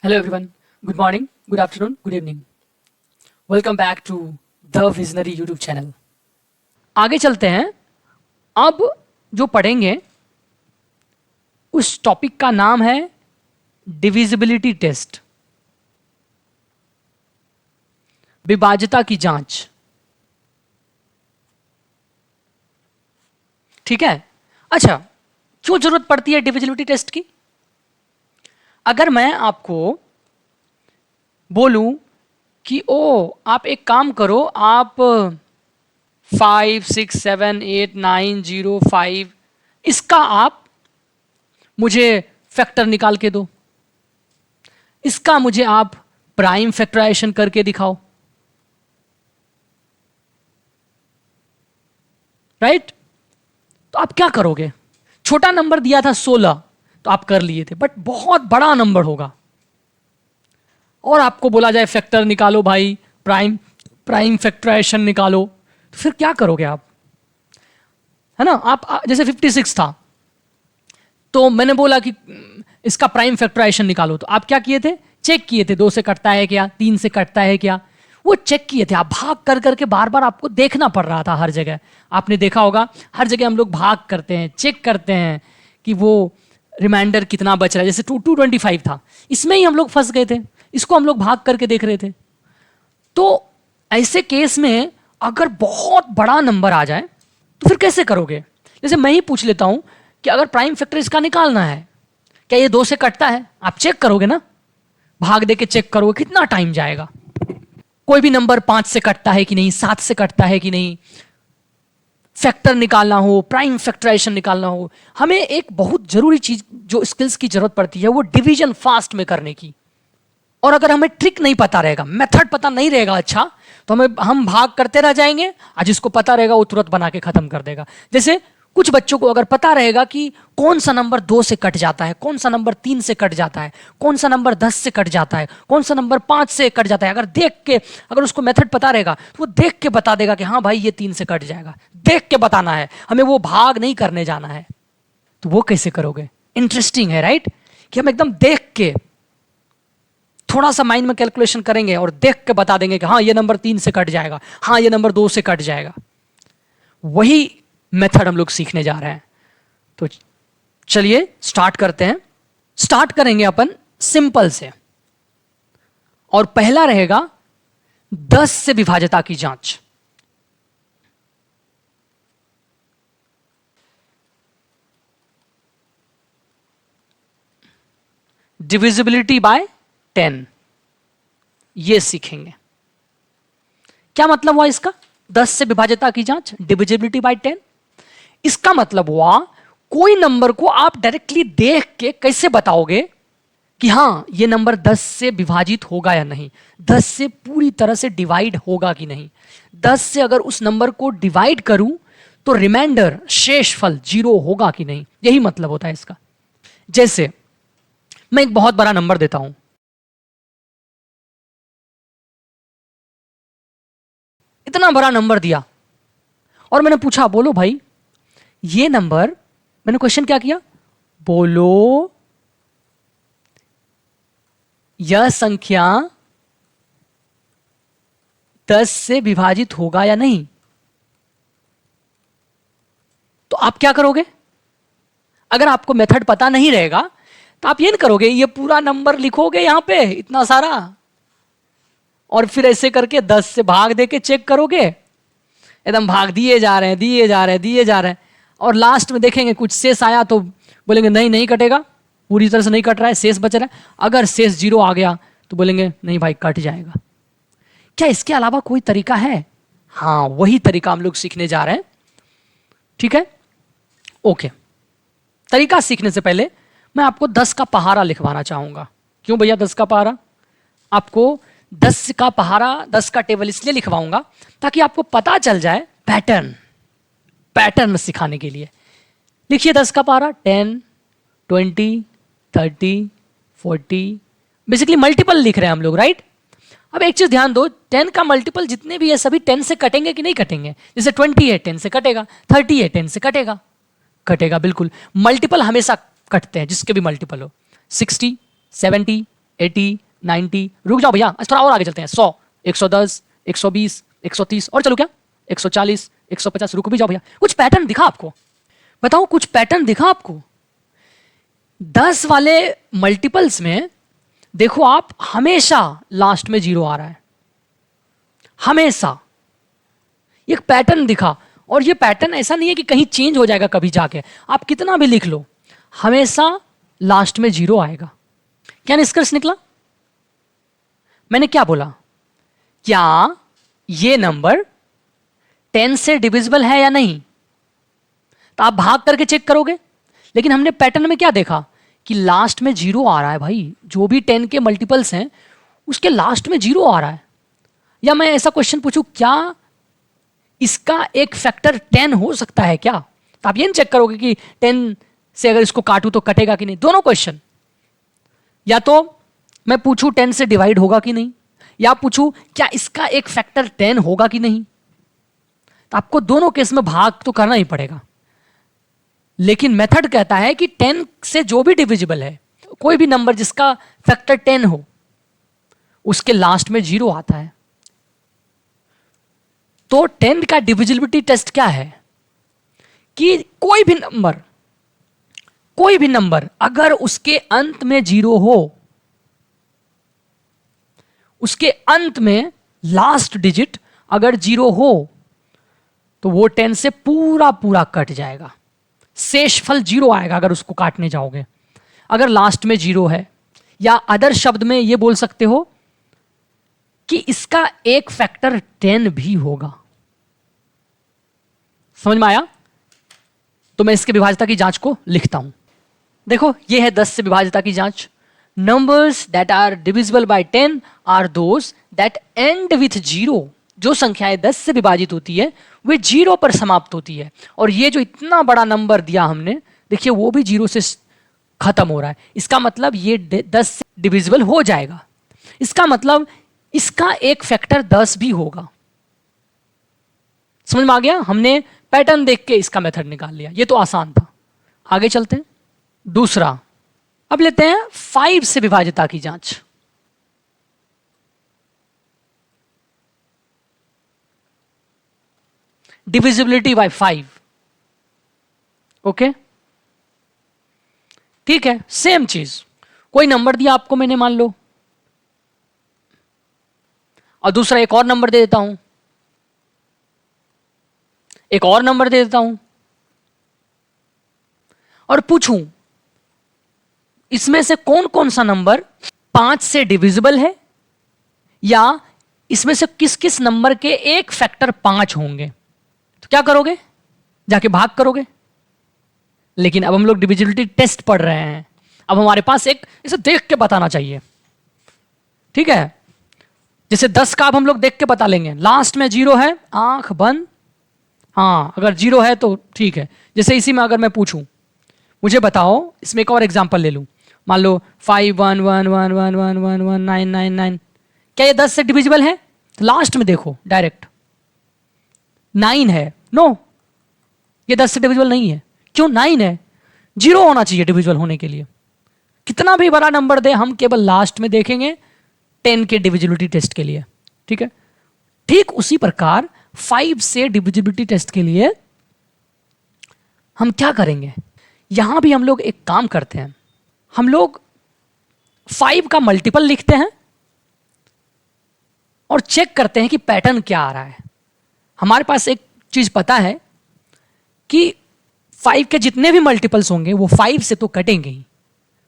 Hello everyone. Good morning, good afternoon, good evening. Welcome back to The Visionary YouTube channel. आगे चलते हैं. अब जो पढ़ेंगे उस टॉपिक का नाम है डिविजिबिलिटी टेस्ट, विभाज्यता की जांच. ठीक है. अच्छा, क्यों जरूरत पड़ती है डिविजिबिलिटी टेस्ट की? अगर मैं आपको बोलूं कि आप एक काम करो, आप 5, 6, 7, 8, 9, 0, 5 इसका आप मुझे फैक्टर निकाल के दो, इसका मुझे आप प्राइम फैक्टराइजेशन करके दिखाओ. राइट? तो आप क्या करोगे? छोटा नंबर दिया था 16 तो आप कर लिए थे, बट बहुत बड़ा नंबर होगा और आपको बोला जाए फैक्टर निकालो भाई, प्राइम फैक्टराइजेशन निकालो, तो फिर क्या करोगे आप? है ना? आप जैसे 56 था तो मैंने बोला कि इसका प्राइम फैक्टराइजेशन निकालो, तो आप क्या किए थे? चेक किए थे 2 से कटता है क्या, 3 से कटता है क्या, वो चेक किए थे. आप भाग कर करके बार बार आपको देखना पड़ रहा था. हर जगह आपने देखा होगा, हर जगह हम लोग भाग करते हैं, चेक करते हैं कि वो रिमाइंडर कितना बच रहा है. जैसे 225 था, इसमें ही हम लोग फंस गए थे, इसको हम लोग भाग करके देख रहे थे. तो ऐसे केस में अगर बहुत बड़ा नंबर आ जाए तो फिर कैसे करोगे? जैसे मैं ही पूछ लेता हूं कि अगर प्राइम फैक्टर इसका निकालना है, क्या ये 2 से कटता है? आप चेक करोगे ना, भाग दे के चेक करोगे, कितना टाइम जाएगा? कोई भी नंबर 5 से कटता है कि नहीं, 7 से कटता है कि नहीं, फैक्टर निकालना हो, प्राइम फैक्टराइजेशन निकालना हो, हमें एक बहुत जरूरी चीज जो स्किल्स की जरूरत पड़ती है वो डिवीजन फास्ट में करने की. और अगर हमें ट्रिक नहीं पता रहेगा, मेथड पता नहीं रहेगा अच्छा, तो हम भाग करते रह जाएंगे. आज जिसको पता रहेगा वो तुरंत बना के खत्म कर देगा. जैसे कुछ बच्चों को अगर पता रहेगा कि कौन सा नंबर 2 से कट जाता है, कौन सा नंबर 3 से कट जाता है, कौन सा नंबर 10 से कट जाता है, कौन सा नंबर 5 से कट जाता है, अगर उसको मेथड पता रहेगा तो वो देख के बता देगा कि हाँ भाई ये 3 से कट जाएगा. देख के बताना है हमें, वो भाग नहीं करने जाना है. तो वो कैसे करोगे? इंटरेस्टिंग है, राइट? कि हम एकदम देख के थोड़ा सा माइंड में कैलकुलेशन करेंगे और देख के बता देंगे कि हाँ ये नंबर 3 से कट जाएगा, हाँ ये नंबर 2 से कट जाएगा. वही मेथड हम लोग सीखने जा रहे हैं. तो चलिए स्टार्ट करते हैं. स्टार्ट करेंगे अपन सिंपल से, और पहला रहेगा 10 से विभाज्यता की जांच. डिविजिबिलिटी बाय 10 ये सीखेंगे. क्या मतलब हुआ इसका? 10 से विभाज्यता की जांच, डिविजिबिलिटी बाय 10. इसका मतलब हुआ कोई नंबर को आप डायरेक्टली देख के कैसे बताओगे कि हां ये नंबर 10 से विभाजित होगा या नहीं, 10 से पूरी तरह से डिवाइड होगा कि नहीं. 10 से अगर उस नंबर को डिवाइड करूं तो रिमाइंडर शेषफल 0 होगा कि नहीं, यही मतलब होता है इसका. जैसे मैं एक बहुत बड़ा नंबर देता हूं, इतना बड़ा नंबर दिया और मैंने पूछा बोलो भाई ये नंबर, मैंने क्वेश्चन क्या किया, बोलो यह संख्या 10 से विभाजित होगा या नहीं. तो आप क्या करोगे? अगर आपको मेथड पता नहीं रहेगा तो आप ये नहीं करोगे, ये पूरा नंबर लिखोगे यहां पे इतना सारा और फिर ऐसे करके 10 से भाग देके चेक करोगे. एकदम भाग दिए जा रहे हैं, दिए जा रहे हैं, दिए जा रहे हैं, और लास्ट में देखेंगे कुछ शेष आया तो बोलेंगे नहीं नहीं कटेगा, पूरी तरह से नहीं कट रहा है, शेष बच रहा है. अगर शेष 0 आ गया तो बोलेंगे नहीं भाई कट जाएगा. क्या इसके अलावा कोई तरीका है? हाँ, वही तरीका हम लोग सीखने जा रहे हैं. ठीक है, ओके. तरीका सीखने से पहले मैं आपको 10 का पहारा लिखवाना चाहूंगा. क्यों भैया 10 का पहारा? आपको 10 का पहारा, 10 का टेबल इसलिए लिखवाऊंगा ताकि आपको पता चल जाए पैटर्न सिखाने के लिए. लिखिए 10 का पहारा, 10, 20, 30, 40, बेसिकली मल्टीपल लिख रहे हैं हम लोग, राइट? अब एक चीज ध्यान दो, 10 का मल्टीपल जितने भी है सभी 10 से कटेंगे कि नहीं कटेंगे? जैसे 20 है 10 से कटेगा, 30 है 10 से कटेगा, कटेगा बिल्कुल. मल्टीपल हमेशा कटते हैं, जिसके भी मल्टीपल हो. 60, 70, 80, 90, रुक जाओ भैया, थोड़ा और आगे चलते हैं, 100, 110, 120, 130, और चलो क्या 140, 150, रुक भी जाओ भैया। कुछ पैटर्न दिखा आपको? बताओ कुछ पैटर्न दिखा आपको? 10 वाले मल्टीपल्स में देखो आप, हमेशा लास्ट में 0 आ रहा है, हमेशा। एक पैटर्न दिखा, और ये पैटर्न ऐसा नहीं है कि कहीं चेंज हो जाएगा कभी जाके, आप कितना भी लिख लो हमेशा लास्ट में 0 आएगा। क्या निष्कर्ष निकला? मैंने क्या बोला? क्या ये नंबर 10 से डिविजिबल है या नहीं? तो आप भाग करके चेक करोगे, लेकिन हमने पैटर्न में क्या देखा कि लास्ट में 0 आ रहा है भाई। जो भी 10 के मल्टीपल्स हैं उसके लास्ट में 0 आ रहा है। या मैं ऐसा क्वेश्चन पूछूं, क्या इसका एक फैक्टर 10 हो सकता है क्या? तो आप ये नहीं चेक करोगे कि 10 से अगर इसको काटूं तो कटेगा कि नहीं। दोनों क्वेश्चन, या तो मैं पूछूं 10 से डिवाइड होगा कि नहीं, या पूछूं क्या इसका एक फैक्टर 10 होगा कि नहीं। तो आपको दोनों केस में भाग तो करना ही पड़ेगा, लेकिन मेथड कहता है कि 10 से जो भी डिविजिबल है, कोई भी नंबर जिसका फैक्टर 10 हो, उसके लास्ट में 0 आता है। तो 10 का डिविजिबिलिटी टेस्ट क्या है कि कोई भी नंबर अगर उसके अंत में 0 हो, उसके अंत में लास्ट डिजिट अगर 0 हो, तो वो 10 से पूरा पूरा कट जाएगा, शेषफल 0 आएगा अगर उसको काटने जाओगे, अगर लास्ट में 0 है। या अदर शब्द में ये बोल सकते हो कि इसका एक फैक्टर 10 भी होगा। समझ में आया? तो मैं इसके विभाज्यता की जांच को लिखता हूं। देखो, ये है 10 से विभाज्यता की जांच। Numbers that are divisible by 10 are those that end with 0। जो संख्याएं 10 से विभाजित होती है वे 0 पर समाप्त होती है। और ये जो इतना बड़ा नंबर दिया हमने, देखिए वो भी 0 से खत्म हो रहा है। इसका मतलब ये 10 से डिविजिबल हो जाएगा। इसका मतलब इसका एक फैक्टर 10 भी होगा। समझ में आ गया? हमने पैटर्न देख के इसका मेथड निकाल लिया। ये तो आसान था। आगे चलते हैं। दूसरा, अब लेते हैं 5 से विभाज्यता की जांच। Divisibility bye 5। ओके, ठीक है, सेम चीज। कोई नंबर दिया आपको मैंने, मान लो, और दूसरा एक और नंबर दे देता हूं, एक और नंबर दे देता हूं, और पूछूं इसमें से कौन कौन सा नंबर 5 से डिविजिबल है, या इसमें से किस किस नंबर के एक फैक्टर 5 होंगे। तो क्या करोगे? जाके भाग करोगे। लेकिन अब हम लोग डिविजिबिलिटी टेस्ट पढ़ रहे हैं, अब हमारे पास एक इसे देख के बताना चाहिए। ठीक है, जैसे 10 का अब हम लोग देख के बता लेंगे। लास्ट में 0 है, आंख बंद, हाँ अगर 0 है तो ठीक है। जैसे इसी में अगर मैं पूछूं, मुझे बताओ, इसमें एक और एग्जांपल ले लूं, मान लो 5 1 1 1 1 1 1 1 9 9 9, क्या ये 10 से डिविजिबल है? तो लास्ट में देखो डायरेक्ट 9 है। नो, ये 10 से डिविजिबल नहीं है। क्यों? 9 है, 0 होना चाहिए डिविजिबल होने के लिए। कितना भी बड़ा नंबर दे, हम केवल लास्ट में देखेंगे 10 के डिविजिबिलिटी टेस्ट के लिए। ठीक है, ठीक उसी प्रकार 5 से डिविजिबिलिटी टेस्ट के लिए हम क्या करेंगे? यहां भी हम लोग एक काम करते हैं, हम लोग 5 का मल्टीपल लिखते हैं और चेक करते हैं कि पैटर्न क्या आ रहा है। हमारे पास एक चीज पता है कि 5 के जितने भी मल्टीपल्स होंगे वो 5 से तो कटेंगे ही,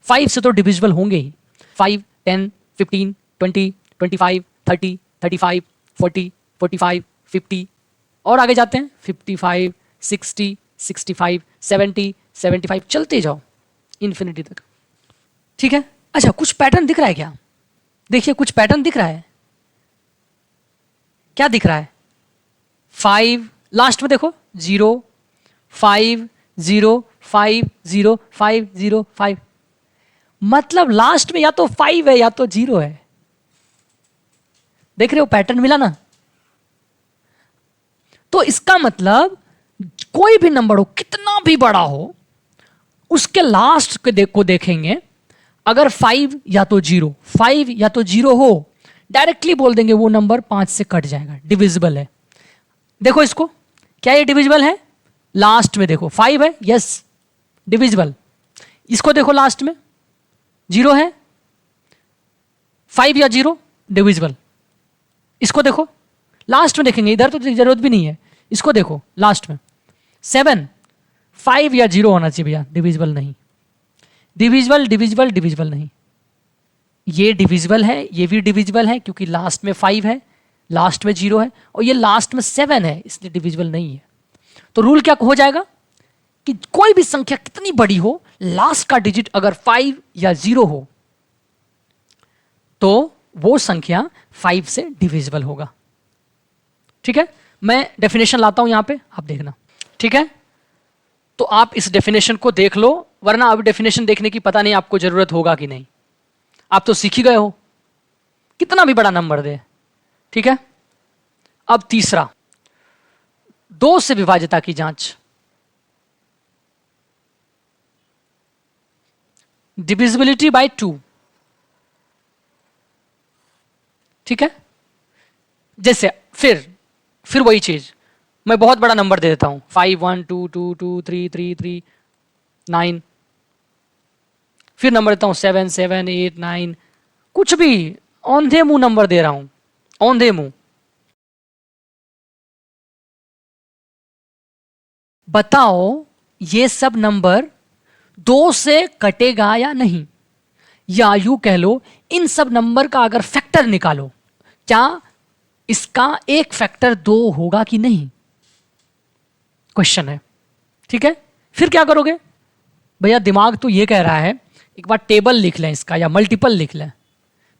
5 से तो डिविजिबल होंगे ही। 5 10 15 20 25 30 35 40 45 50, और आगे जाते हैं 55 60 65 70 75, चलते जाओ इन्फिनिटी तक। ठीक है, अच्छा कुछ पैटर्न दिख रहा है क्या? देखिए कुछ पैटर्न दिख रहा है। क्या दिख रहा है? 5 लास्ट में देखो, 0 5 0 5 0 5 0 5, मतलब लास्ट में या तो 5 है या तो 0 है। देख रहे हो पैटर्न मिला ना? तो इसका मतलब कोई भी नंबर हो, कितना भी बड़ा हो, उसके लास्ट को देखेंगे, अगर 5 या तो 0, 5 या तो 0 हो, डायरेक्टली बोल देंगे वो नंबर 5 से कट जाएगा, डिविजिबल है। देखो इसको, क्या ये डिविजिबल है? लास्ट में देखो 5 है, यस डिविजिबल। इसको देखो लास्ट में 0 है, 5 या 0 डिविजिबल। इसको देखो लास्ट में, देखेंगे इधर तो जरूरत भी नहीं है। इसको देखो लास्ट में 7, 5 या 0 होना चाहिए भैया, डिविजिबल नहीं। डिविजिबल डिविजिबल डिविजिबल नहीं, ये डिविजिबल है, ये भी डिविजिबल है क्योंकि लास्ट में 5 है, लास्ट में 0 है, और ये लास्ट में 7 है, इसलिए डिविजिबल नहीं है। तो रूल क्या हो जाएगा कि कोई भी संख्या कितनी बड़ी हो, लास्ट का डिजिट अगर 5 या 0 हो तो वो संख्या 5 से डिविजिबल होगा। ठीक है, मैं डेफिनेशन लाता हूं यहां पे, आप देखना। ठीक है, तो आप इस डेफिनेशन को देख लो, वरना अब डेफिनेशन देखने की पता नहीं आपको जरूरत होगा कि नहीं। आप तो सीख ही गए हो, कितना भी बड़ा नंबर दे। ठीक है, अब तीसरा, 2 से विभाज्यता की जांच। Divisibility bye 2। ठीक है, जैसे फिर वही चीज, मैं बहुत बड़ा नंबर दे देता हूं, 5 1 2 2 2 3 3 3 9, फिर नंबर देता हूं 7 7 8 9, कुछ भी औंधे मुंह नंबर दे रहा हूं, औंधे मुंह। बताओ ये सब नंबर 2 से कटेगा या नहीं? या यूं कह लो, इन सब नंबर का अगर फैक्टर निकालो, क्या इसका एक फैक्टर 2 होगा कि नहीं? क्वेश्चन है। ठीक है, फिर क्या करोगे भैया? दिमाग तो ये कह रहा है एक बार टेबल लिख लें इसका, या मल्टीपल लिख लें।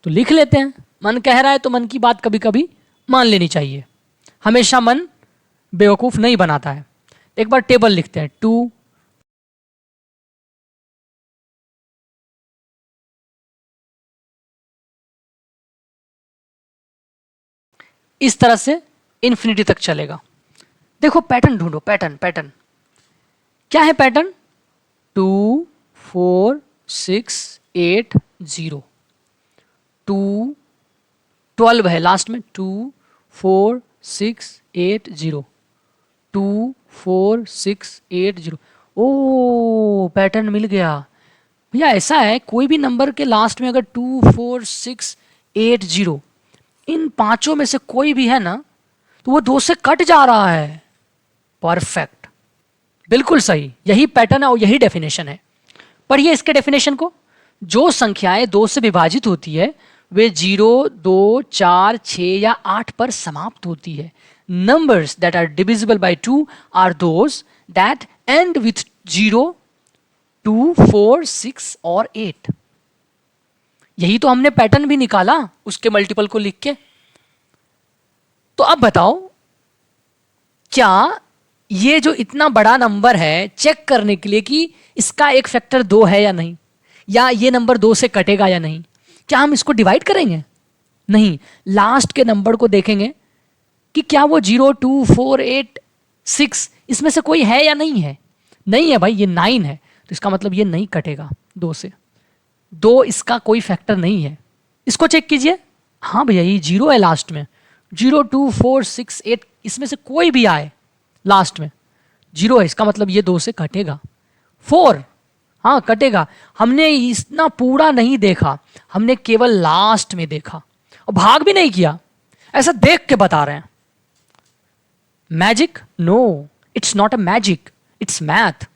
तो लिख लेते हैं, मन कह रहा है तो मन की बात कभी कभी मान लेनी चाहिए, हमेशा मन बेवकूफ नहीं बनाता है। एक बार टेबल लिखते हैं, 2 इस तरह से इंफिनिटी तक चलेगा। देखो पैटर्न ढूंढो, पैटर्न पैटर्न क्या है? पैटर्न 2 4 6 8 0, 2 12 है लास्ट में, 2 4 6 8 0, 2 4 6 8 0। ओ पैटर्न मिल गया भैया। ऐसा है, कोई भी नंबर के लास्ट में अगर 2 4 6 8 0, इन पांचों में से कोई भी है ना, तो वो 2 से कट जा रहा है। परफेक्ट, बिल्कुल सही, यही पैटर्न है और यही डेफिनेशन है। पढ़िए इसके डेफिनेशन को। जो संख्याएं 2 से विभाजित होती है वे 0 2 4 6 या 8 पर समाप्त होती है। Numbers that are divisible by 2 are those that end with 0 2 4 6 और 8। यही तो हमने पैटर्न भी निकाला उसके मल्टीपल को लिख के। तो अब बताओ, क्या ये जो इतना बड़ा नंबर है, चेक करने के लिए कि इसका एक फैक्टर 2 है या नहीं, या ये नंबर 2 से कटेगा या नहीं, क्या हम इसको डिवाइड करेंगे? नहीं, लास्ट के नंबर को देखेंगे कि क्या वो 0 2 4 8 6 इसमें से कोई है या नहीं है। नहीं है भाई, ये 9 है, तो इसका मतलब ये नहीं कटेगा 2 से। 2 इसका कोई फैक्टर नहीं है। इसको चेक कीजिए, हाँ भैया ये 0 है लास्ट में, 0 2 4 6 8 इसमें से कोई भी आए लास्ट में 0 है, इसका मतलब ये 2 से कटेगा। 4 हाँ कटेगा। हमने इतना पूरा नहीं देखा, हमने केवल लास्ट में देखा और भाग भी नहीं किया, ऐसा देख के बता रहे हैं। Magic? No, it's not a magic, it's math.